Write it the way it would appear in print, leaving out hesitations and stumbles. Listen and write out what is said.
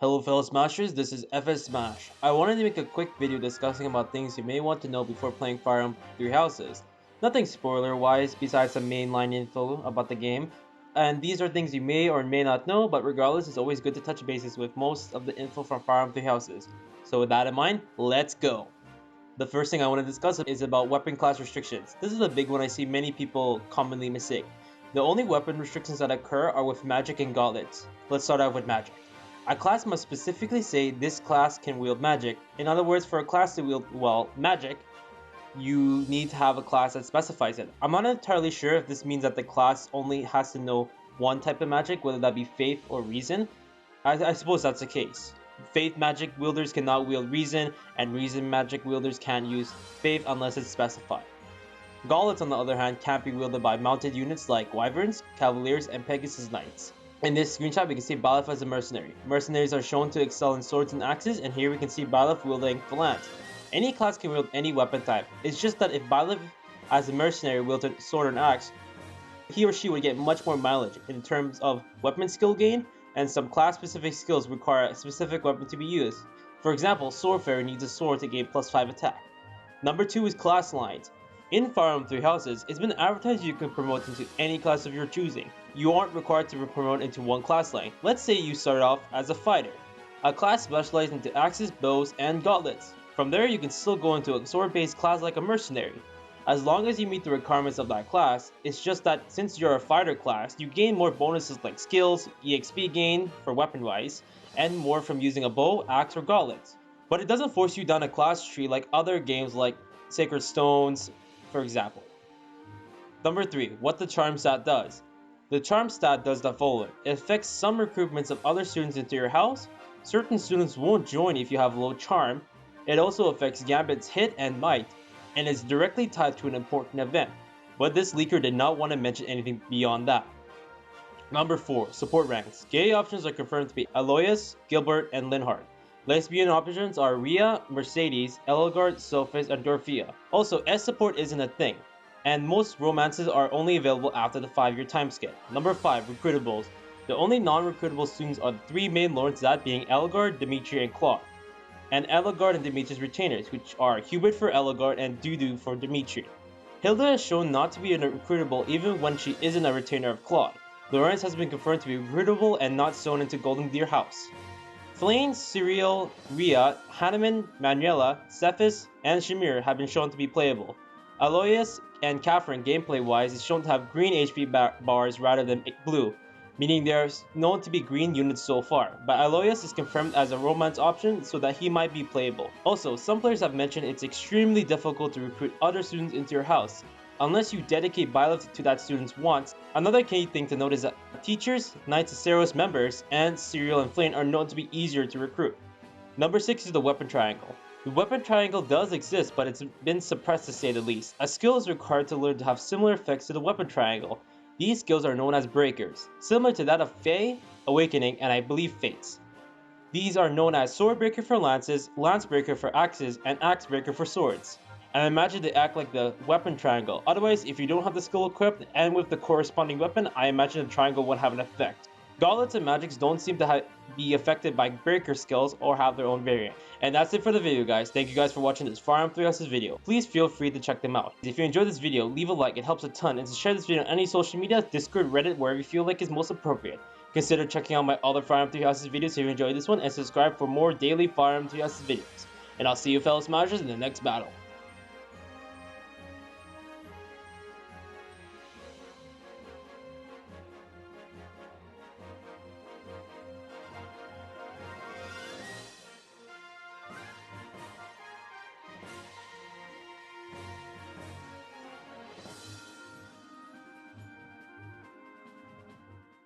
Hello fellow smashers, this is FS Smash. I wanted to make a quick video discussing about things you may want to know before playing Fire Emblem Three Houses. Nothing spoiler wise besides some mainline info about the game, and these are things you may or may not know, but regardless it's always good to touch bases with most of the info from Fire Emblem Three Houses. So with that in mind, let's go! The first thing I want to discuss is about weapon class restrictions. This is a big one I see many people commonly mistake. The only weapon restrictions that occur are with magic and gauntlets. Let's start out with magic. A class must specifically say this class can wield magic. In other words, for a class to wield, well, magic, you need to have a class that specifies it. I'm not entirely sure if this means that the class only has to know one type of magic, whether that be faith or reason. I suppose that's the case. Faith magic wielders cannot wield reason, and reason magic wielders can't use faith unless it's specified. Gauntlets, on the other hand, can't be wielded by mounted units like Wyverns, Cavaliers, and Pegasus Knights. In this screenshot, we can see Byleth as a mercenary. Mercenaries are shown to excel in swords and axes, and here we can see Byleth wielding the lance. Any class can wield any weapon type. It's just that if Byleth as a mercenary wielded sword and axe, he or she would get much more mileage in terms of weapon skill gain, and some class-specific skills require a specific weapon to be used. For example, Swordfarer needs a sword to gain +5 attack. Number 2 is Classlines. In Fire Emblem Three Houses, it's been advertised you can promote into any class of your choosing. You aren't required to promote into one class line. Let's say you start off as a fighter, a class specialized into axes, bows, and gauntlets. From there, you can still go into a sword-based class like a mercenary. As long as you meet the requirements of that class, it's just that since you're a fighter class, you gain more bonuses like skills, EXP gain for weapon-wise, and more from using a bow, axe, or gauntlets. But it doesn't force you down a class tree like other games like Sacred Stones, for example. Number 3. What the charm stat does. The charm stat does the following. It affects some recruitments of other students into your house. Certain students won't join if you have low charm. It also affects Gambit's hit and might, and is directly tied to an important event, but this leaker did not want to mention anything beyond that. Number 4. Support ranks. Gay options are confirmed to be Aloysius, Gilbert, and Linhardt. Lesbian options are Rhea, Mercedes, Elgard, Sophis, and Dorothea. Also, S support isn't a thing, and most romances are only available after the 5-year timescale. Number 5. Recruitables. The only non-recruitable students are the 3 main lords, that being Elgard, Dimitri, and Claude, and Elgard and Dimitri's retainers, which are Hubert for Elgard and Dudu for Dimitri. Hilda is shown not to be a recruitable even when she isn't a retainer of Claude. Lawrence has been confirmed to be recruitable and not sewn into Golden Deer House. Flane, Cyril, Rhea, Hanneman, Manuela, Cephas, and Shamir have been shown to be playable. Aloysius and Catherine, gameplay-wise, is shown to have green HP bars rather than blue, meaning they are known to be green units so far, but Aloysius is confirmed as a romance option so that he might be playable. Also, some players have mentioned it's extremely difficult to recruit other students into your house, unless you dedicate Byleth to that student's wants. Another key thing to note is that teachers, Knights of Ceros members, and Cyril and Flane are known to be easier to recruit. Number 6 is the weapon triangle. The weapon triangle does exist, but it's been suppressed to say the least. A skill is required to learn to have similar effects to the weapon triangle. These skills are known as breakers, similar to that of Fae, Awakening, and I believe Fates. These are known as Sword Breaker for lances, Lance Breaker for axes, and Axe Breaker for swords. And imagine they act like the weapon triangle. Otherwise, if you don't have the skill equipped and with the corresponding weapon, I imagine the triangle would have an effect. Gauntlets and magics don't seem to be affected by breaker skills or have their own variant. And that's it for the video, guys. Thank you guys for watching this Fire Emblem Three Houses video. Please feel free to check them out. If you enjoyed this video, leave a like, it helps a ton, and to share this video on any social media, Discord, Reddit, wherever you feel like is most appropriate. Consider checking out my other Fire Emblem Three Houses videos if you enjoyed this one, and subscribe for more daily Fire Emblem Three Houses videos. And I'll see you fellow smashers in the next battle.